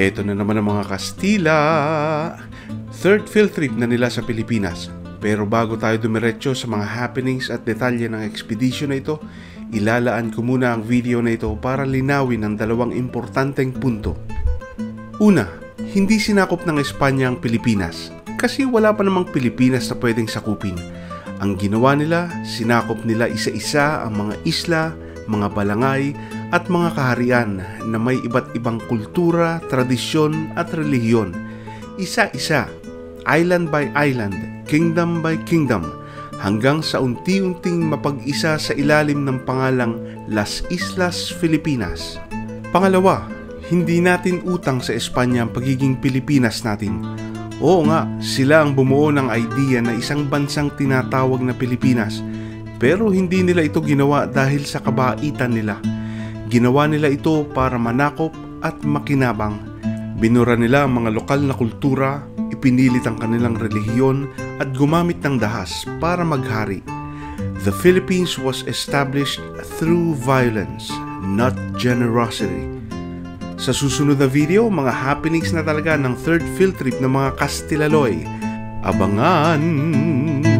Eto na naman ang mga Kastila. Third field trip na nila sa Pilipinas. Pero bago tayo dumiretso sa mga happenings at detalye ng ekspedisyon na ito, ilalaan ko muna ang video na ito para linawin ang dalawang importanteng punto. Una, hindi sinakop ng Espanya ang Pilipinas kasi wala pa namang Pilipinas na pwedeng sakupin. Ang ginawa nila, sinakop nila isa-isa ang mga isla, mga balangay at mga kaharian na may iba't ibang kultura, tradisyon at relihiyon. Isa-isa, island by island, kingdom by kingdom, hanggang sa unti-unting mapag-isa sa ilalim ng pangalang Las Islas Filipinas. Pangalawa, hindi natin utang sa Espanya ang pagiging Pilipinas natin. Oo nga, sila ang bumuo ng idea na isang bansang tinatawag na Pilipinas, pero hindi nila ito ginawa dahil sa kabaitan nila. Ginawa nila ito para manakop at makinabang. Binura nila ang mga lokal na kultura, ipinilit ang kanilang relihiyon at gumamit ng dahas para maghari. The Philippines was established through violence, not generosity. Sa susunod na video, mga happenings na talaga ng third field trip ng mga Kastilaloy. Abangan!